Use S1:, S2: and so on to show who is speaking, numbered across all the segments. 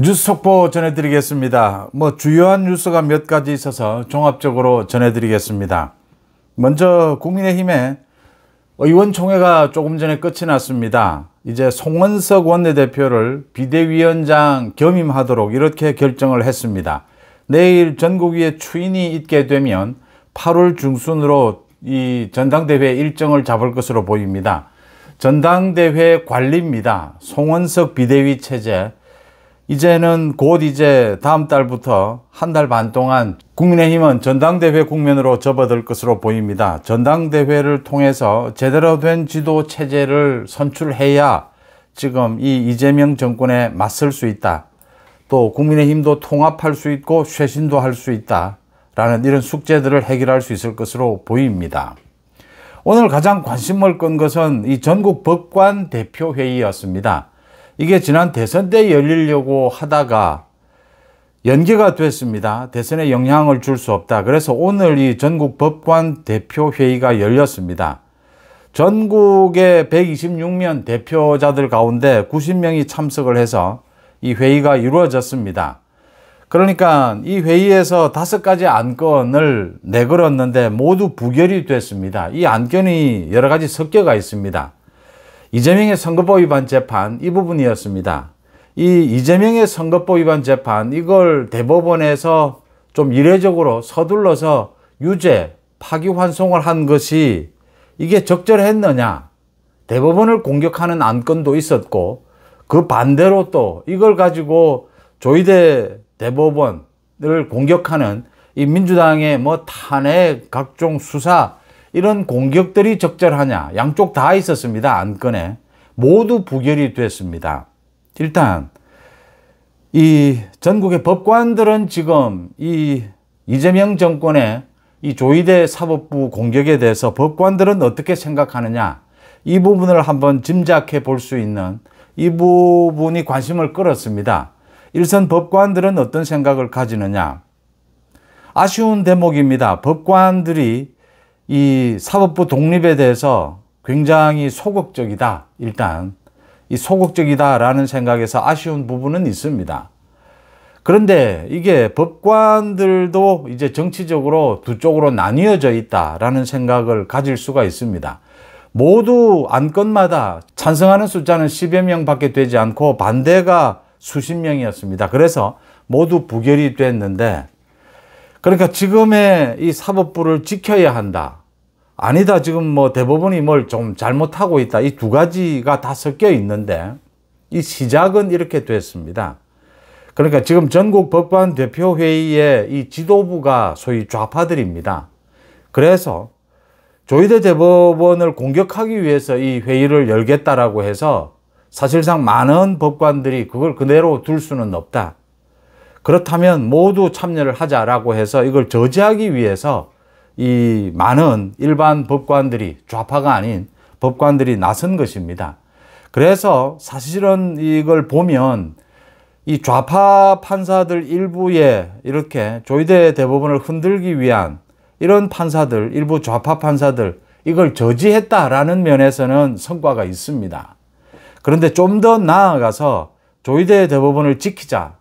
S1: 뉴스 속보 전해드리겠습니다. 주요한 뉴스가 몇 가지 있어서 종합적으로 전해드리겠습니다. 먼저 국민의힘의 의원총회가 조금 전에 끝이 났습니다. 이제 송원석 원내대표를 비대위원장 겸임하도록 이렇게 결정을 했습니다. 내일 전국위에 추인이 있게 되면 8월 중순으로 이 전당대회 일정을 잡을 것으로 보입니다. 전당대회 관리입니다. 송원석 비대위 체제. 이제는 곧 다음 달부터 한 달 반 동안 국민의힘은 전당대회 국면으로 접어들 것으로 보입니다. 전당대회를 통해서 제대로 된 지도 체제를 선출해야 지금 이 이재명 정권에 맞설 수 있다. 또 국민의힘도 통합할 수 있고 쇄신도 할 수 있다라는 이런 숙제들을 해결할 수 있을 것으로 보입니다. 오늘 가장 관심을 끈 것은 이 전국 법관 대표회의였습니다. 이게 지난 대선 때 열리려고 하다가 연기가 됐습니다. 대선에 영향을 줄 수 없다. 그래서 오늘 이 전국 법관 대표회의가 열렸습니다. 전국의 126명 대표자들 가운데 90명이 참석을 해서 이 회의가 이루어졌습니다. 그러니까 이 회의에서 5가지 안건을 내걸었는데 모두 부결이 됐습니다. 이 안건이 여러 가지 섞여가 있습니다. 이재명의 선거법 위반 재판 이 부분이었습니다. 이 이재명의 선거법 위반 재판 이걸 대법원에서 좀 이례적으로 서둘러서 유죄, 파기환송을 한 것이 이게 적절했느냐. 대법원을 공격하는 안건도 있었고 그 반대로 또 이걸 가지고 조희대 대법원을 공격하는 이 민주당의 탄핵, 각종 수사 이런 공격들이 적절하냐. 양쪽 다 있었습니다. 안건에. 모두 부결이 됐습니다. 일단 이 전국의 법관들은 지금 이 이재명 정권의 이 조희대 사법부 공격에 대해서 법관들은 어떻게 생각하느냐. 이 부분을 한번 짐작해 볼 수 있는 이 부분이 관심을 끌었습니다. 일선 법관들은 어떤 생각을 가지느냐. 아쉬운 대목입니다. 법관들이 이 사법부 독립에 대해서 굉장히 소극적이다. 일단 이 소극적이다라는 생각에서 아쉬운 부분은 있습니다. 그런데 이게 법관들도 이제 정치적으로 두 쪽으로 나뉘어져 있다라는 생각을 가질 수가 있습니다. 모두 안건마다 찬성하는 숫자는 10여 명밖에 되지 않고 반대가 수십 명이었습니다. 그래서 모두 부결이 됐는데 그러니까 지금의 이 사법부를 지켜야 한다. 아니다. 지금 대법원이 뭘 좀 잘못하고 있다. 이 두 가지가 다 섞여 있는데 이 시작은 이렇게 됐습니다. 그러니까 지금 전국 법관 대표회의의 이 지도부가 소위 좌파들입니다. 그래서 조희대 대법원을 공격하기 위해서 이 회의를 열겠다라고 해서 사실상 많은 법관들이 그걸 그대로 둘 수는 없다. 그렇다면 모두 참여를 하자라고 해서 이걸 저지하기 위해서 이 많은 일반 법관들이 좌파가 아닌 법관들이 나선 것입니다. 그래서 사실은 이걸 보면 이 좌파 판사들 일부에 이렇게 조희대 대법원을 흔들기 위한 이런 판사들, 일부 좌파 판사들 이걸 저지했다라는 면에서는 성과가 있습니다. 그런데 좀 더 나아가서 조희대 대법원을 지키자,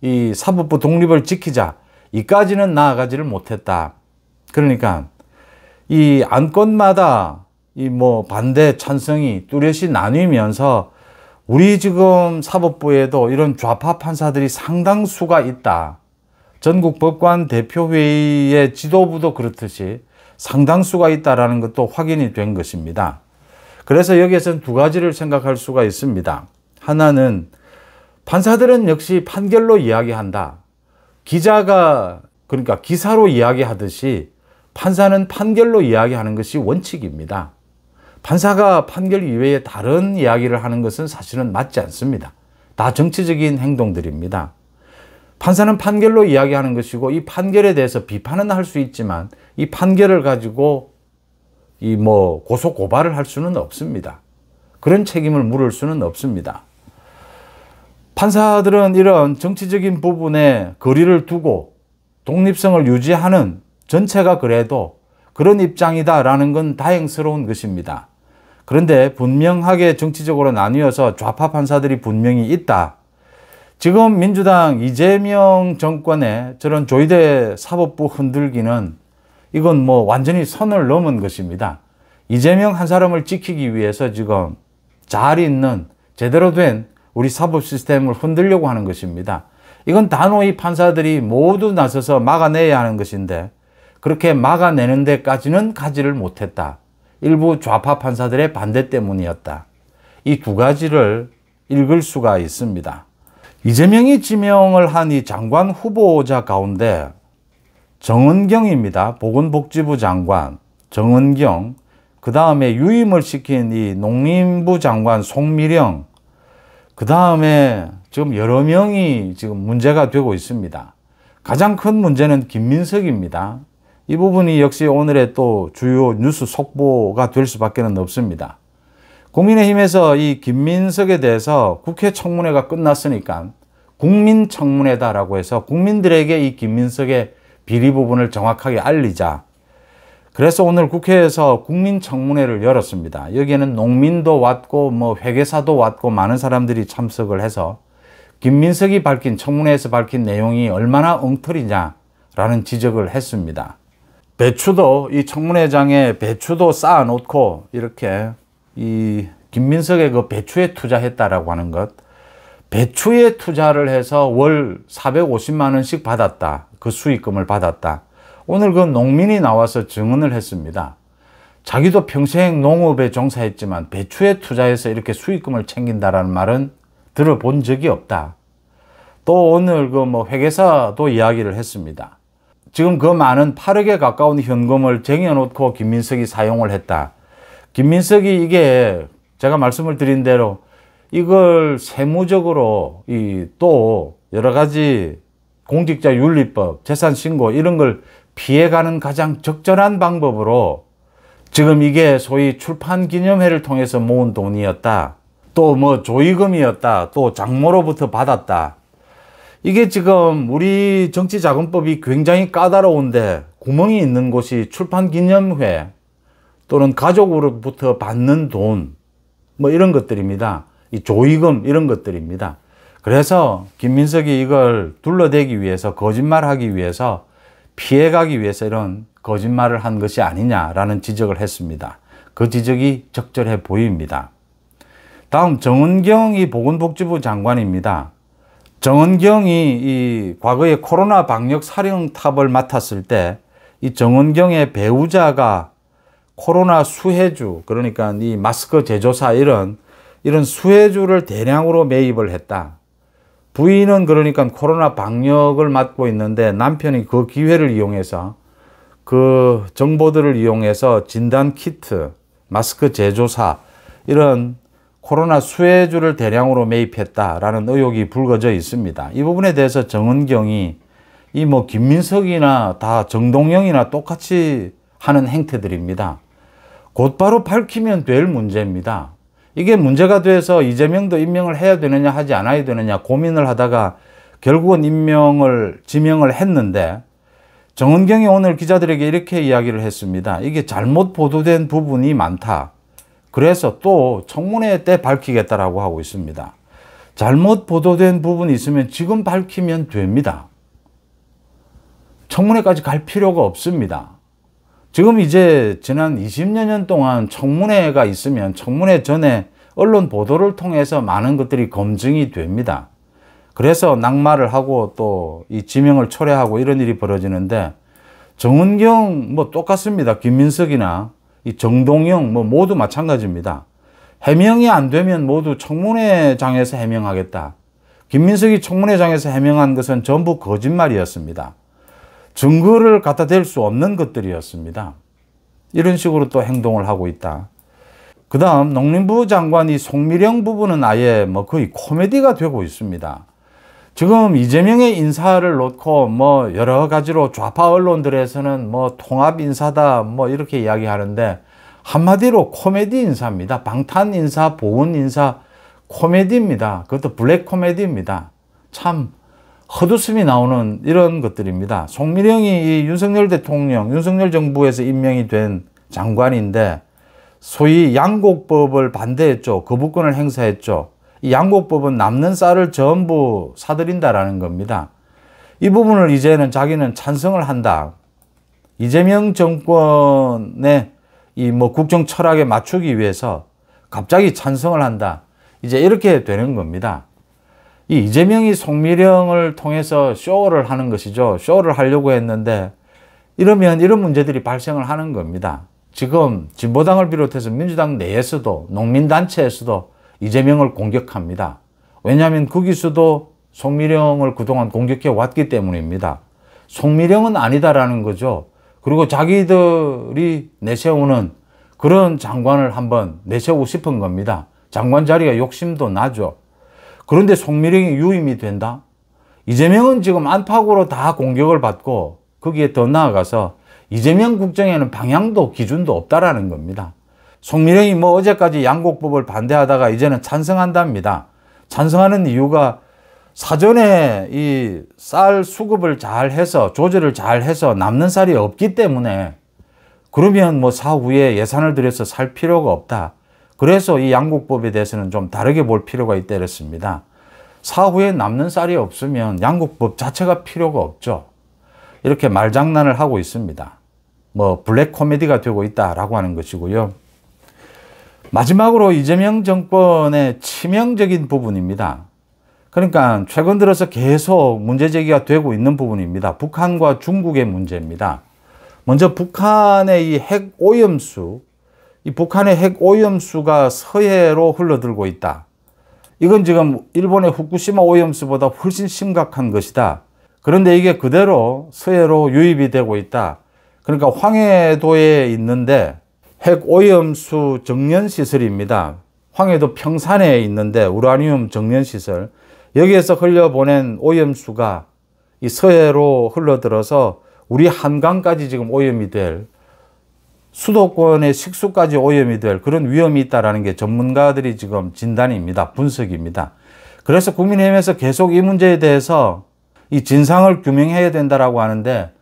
S1: 이 사법부 독립을 지키자, 이까지는 나아가지를 못했다. 그러니까 이 안건마다 이 반대 찬성이 뚜렷이 나뉘면서 우리 지금 사법부에도 이런 좌파 판사들이 상당수가 있다. 전국 법관 대표회의의 지도부도 그렇듯이 상당수가 있다라는 것도 확인이 된 것입니다. 그래서 여기에서는 두 가지를 생각할 수가 있습니다. 하나는 판사들은 역시 판결로 이야기한다. 기자가 그러니까 기사로 이야기하듯이 판사는 판결로 이야기하는 것이 원칙입니다. 판사가 판결 이외에 다른 이야기를 하는 것은 사실은 맞지 않습니다. 다 정치적인 행동들입니다. 판사는 판결로 이야기하는 것이고 이 판결에 대해서 비판은 할 수 있지만 이 판결을 가지고 고소 고발을 할 수는 없습니다. 그런 책임을 물을 수는 없습니다. 판사들은 이런 정치적인 부분에 거리를 두고 독립성을 유지하는 전체가 그래도 그런 입장이다라는 건 다행스러운 것입니다. 그런데 분명하게 정치적으로 나뉘어서 좌파 판사들이 분명히 있다. 지금 민주당 이재명 정권의 저런 조희대 사법부 흔들기는 이건 뭐 완전히 선을 넘은 것입니다. 이재명 한 사람을 지키기 위해서 지금 잘 있는 제대로 된 우리 사법 시스템을 흔들려고 하는 것입니다. 이건 단호히 판사들이 모두 나서서 막아내야 하는 것인데 그렇게 막아내는 데까지는 가지를 못했다. 일부 좌파 판사들의 반대 때문이었다. 이 두 가지를 읽을 수가 있습니다. 이재명이 지명을 한 이 장관 후보자 가운데 정은경입니다. 보건복지부 장관 정은경, 그 다음에 유임을 시킨 이 농림부 장관 송미령, 그 다음에 지금 여러 명이 지금 문제가 되고 있습니다. 가장 큰 문제는 김민석입니다. 이 부분이 역시 오늘의 또 주요 뉴스 속보가 될 수밖에 없습니다. 국민의힘에서 이 김민석에 대해서 국회 청문회가 끝났으니까 국민청문회다라고 해서 국민들에게 이 김민석의 비리 부분을 정확하게 알리자. 그래서 오늘 국회에서 국민청문회를 열었습니다. 여기에는 농민도 왔고 뭐 회계사도 왔고 많은 사람들이 참석을 해서 김민석이 밝힌 청문회에서 밝힌 내용이 얼마나 엉터리냐라는 지적을 했습니다. 배추도 이 청문회장에 배추도 쌓아 놓고 이렇게 이 김민석의 그 배추에 투자했다라고 하는 것, 배추에 투자를 해서 월 450만 원씩 받았다. 그 수익금을 받았다. 오늘 그 농민이 나와서 증언을 했습니다. 자기도 평생 농업에 종사했지만 배추에 투자해서 이렇게 수익금을 챙긴다라는 말은 들어본 적이 없다. 또 오늘 그 뭐 회계사도 이야기를 했습니다. 지금 그 많은 8억에 가까운 현금을 쟁여놓고 김민석이 사용을 했다. 김민석이 이게 제가 말씀을 드린 대로 이걸 세무적으로 또 여러 가지 공직자윤리법, 재산신고 이런 걸 피해가는 가장 적절한 방법으로 지금 이게 소위 출판기념회를 통해서 모은 돈이었다. 또 뭐 조의금이었다. 또 장모로부터 받았다. 이게 지금 우리 정치자금법이 굉장히 까다로운데 구멍이 있는 곳이 출판기념회 또는 가족으로부터 받는 돈 뭐 이런 것들입니다. 이 조의금 이런 것들입니다. 그래서 김민석이 이걸 둘러대기 위해서 거짓말하기 위해서 피해가기 위해서 이런 거짓말을 한 것이 아니냐라는 지적을 했습니다. 그 지적이 적절해 보입니다. 다음 정은경이 보건복지부 장관입니다. 정은경이 이 과거에 코로나 방역 사령탑을 맡았을 때 이 정은경의 배우자가 코로나 수혜주, 그러니까 이 마스크 제조사 이런 수혜주를 대량으로 매입을 했다. 부인은 그러니까 코로나 방역을 맡고 있는데 남편이 그 기회를 이용해서 그 정보들을 이용해서 진단 키트, 마스크 제조사 이런 코로나 수혜주를 대량으로 매입했다라는 의혹이 불거져 있습니다. 이 부분에 대해서 정은경이 이 뭐 김민석이나 다 정동영이나 똑같이 하는 행태들입니다. 곧바로 밝히면 될 문제입니다. 이게 문제가 돼서 이재명도 임명을 해야 되느냐 하지 않아야 되느냐 고민을 하다가 결국은 지명을 했는데 정은경이 오늘 기자들에게 이렇게 이야기를 했습니다. 이게 잘못 보도된 부분이 많다. 그래서 또 청문회 때 밝히겠다라고 하고 있습니다. 잘못 보도된 부분이 있으면 지금 밝히면 됩니다. 청문회까지 갈 필요가 없습니다. 지금 이제 지난 20여 년 동안 청문회가 있으면 청문회 전에 언론 보도를 통해서 많은 것들이 검증이 됩니다. 그래서 낙마를 하고 또 이 지명을 철회하고 이런 일이 벌어지는데 정은경 뭐 똑같습니다. 김민석이나 이 정동영 뭐 모두 마찬가지입니다. 해명이 안 되면 모두 청문회장에서 해명하겠다. 김민석이 청문회장에서 해명한 것은 전부 거짓말이었습니다. 증거를 갖다 댈 수 없는 것들이었습니다. 이런 식으로 또 행동을 하고 있다. 그 다음 농림부 장관 이 송미령 부분은 아예 뭐 거의 코미디가 되고 있습니다. 지금 이재명의 인사를 놓고 뭐 여러 가지로 좌파 언론들에서는 뭐 통합 인사다 뭐 이렇게 이야기하는데 한마디로 코미디 인사입니다. 방탄 인사, 보훈 인사, 코미디입니다. 그것도 블랙 코미디입니다. 참 헛웃음이 나오는 이런 것들입니다. 송미령이 이 윤석열 대통령, 윤석열 정부에서 임명이 된 장관인데 소위 양곡법을 반대했죠. 거부권을 행사했죠. 이 양곡법은 남는 쌀을 전부 사들인다라는 겁니다. 이 부분을 이제는 자기는 찬성을 한다. 이재명 정권의 이 국정 철학에 맞추기 위해서 갑자기 찬성을 한다. 이제 이렇게 되는 겁니다. 이 이재명이 송미령을 통해서 쇼를 하는 것이죠. 쇼를 하려고 했는데 이러면 이런 문제들이 발생을 하는 겁니다. 지금 진보당을 비롯해서 민주당 내에서도 농민단체에서도 이재명을 공격합니다. 왜냐하면 거기서도 송미령을 그동안 공격해 왔기 때문입니다. 송미령은 아니다라는 거죠. 그리고 자기들이 내세우는 그런 장관을 한번 내세우고 싶은 겁니다. 장관 자리가 욕심도 나죠. 그런데 송미령이 유임이 된다? 이재명은 지금 안팎으로 다 공격을 받고 거기에 더 나아가서 이재명 국정에는 방향도 기준도 없다라는 겁니다. 송미령이 어제까지 양곡법을 반대하다가 이제는 찬성한답니다. 찬성하는 이유가 사전에 이 쌀 수급을 잘 해서 조절을 잘 해서 남는 쌀이 없기 때문에 그러면 사후에 예산을 들여서 살 필요가 없다. 그래서 이 양곡법에 대해서는 좀 다르게 볼 필요가 있다 이랬습니다. 사후에 남는 쌀이 없으면 양곡법 자체가 필요가 없죠. 이렇게 말장난을 하고 있습니다. 블랙 코미디가 되고 있다라고 하는 것이고요. 마지막으로 이재명 정권의 치명적인 부분입니다. 그러니까 최근 들어서 계속 문제 제기가 되고 있는 부분입니다. 북한과 중국의 문제입니다. 먼저 북한의 이 핵 오염수, 이 북한의 핵 오염수가 서해로 흘러들고 있다. 이건 지금 일본의 후쿠시마 오염수보다 훨씬 심각한 것이다. 그런데 이게 그대로 서해로 유입이 되고 있다. 그러니까 황해도에 있는데 핵 오염수 정연시설입니다. 황해도 평산에 있는데 우라늄 정연시설. 여기에서 흘려보낸 오염수가 이 서해로 흘러들어서 우리 한강까지 지금 오염이 될, 수도권의 식수까지 오염이 될 그런 위험이 있다는 게 전문가들이 지금 진단입니다. 분석입니다. 그래서 국민의힘에서 계속 이 문제에 대해서 이 진상을 규명해야 된다라고 하는데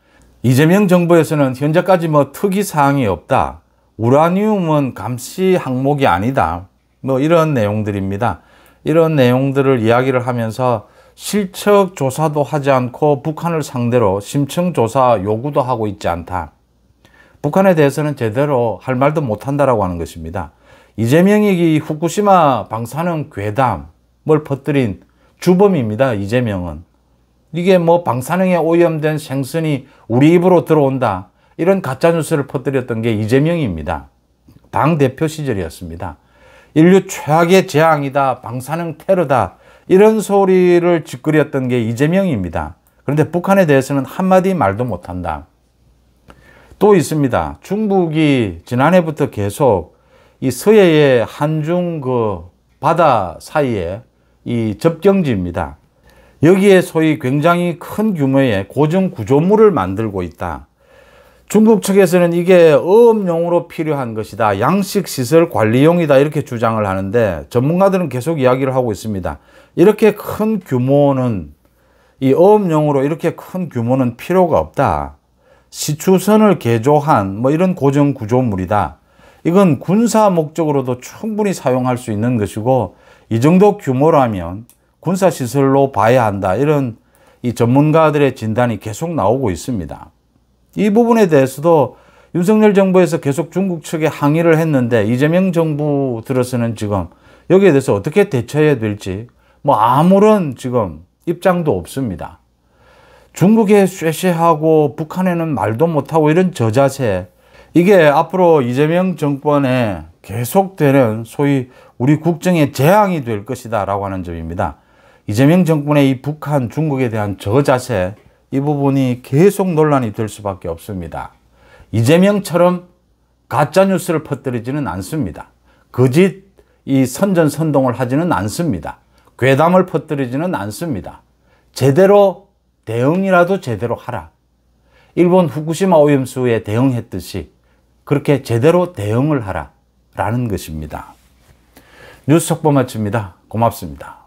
S1: 이재명 정부에서는 현재까지 특이사항이 없다. 우라늄은 감시 항목이 아니다. 이런 내용들입니다. 이런 내용들을 이야기를 하면서 실적 조사도 하지 않고 북한을 상대로 심층 조사 요구도 하고 있지 않다. 북한에 대해서는 제대로 할 말도 못한다라고 하는 것입니다. 이재명이 이 후쿠시마 방사능 괴담을 퍼뜨린 주범입니다. 이재명은. 이게 방사능에 오염된 생선이 우리 입으로 들어온다. 이런 가짜뉴스를 퍼뜨렸던 게 이재명입니다. 당대표 시절이었습니다. 인류 최악의 재앙이다. 방사능 테러다. 이런 소리를 짓거렸던 게 이재명입니다. 그런데 북한에 대해서는 한마디 말도 못한다. 또 있습니다. 중국이 지난해부터 계속 이 서해의 한중 바다 사이에 이 접경지입니다. 여기에 소위 굉장히 큰 규모의 고정 구조물을 만들고 있다. 중국 측에서는 이게 어업용으로 필요한 것이다. 양식시설 관리용이다. 이렇게 주장을 하는데 전문가들은 계속 이야기를 하고 있습니다. 이렇게 큰 규모는 이 어업용으로 이렇게 큰 규모는 필요가 없다. 시추선을 개조한 이런 고정 구조물이다. 이건 군사 목적으로도 충분히 사용할 수 있는 것이고 이 정도 규모라면 군사시설로 봐야 한다. 이런 이 전문가들의 진단이 계속 나오고 있습니다. 이 부분에 대해서도 윤석열 정부에서 계속 중국 측에 항의를 했는데 이재명 정부 들어서는 지금 여기에 대해서 어떻게 대처해야 될지 아무런 지금 입장도 없습니다. 중국에 쇠쇠하고 북한에는 말도 못하고 이런 저자세, 이게 앞으로 이재명 정권에 계속되는 소위 우리 국정의 재앙이 될 것이다 라고 하는 점입니다. 이재명 정권의 이 북한, 중국에 대한 저자세, 이 부분이 계속 논란이 될 수밖에 없습니다. 이재명처럼 가짜뉴스를 퍼뜨리지는 않습니다. 거짓 이 선전선동을 하지는 않습니다. 괴담을 퍼뜨리지는 않습니다. 제대로 대응이라도 제대로 하라. 일본 후쿠시마 오염수에 대응했듯이 그렇게 제대로 대응을 하라 라는 것입니다. 뉴스 속보 마칩니다. 고맙습니다.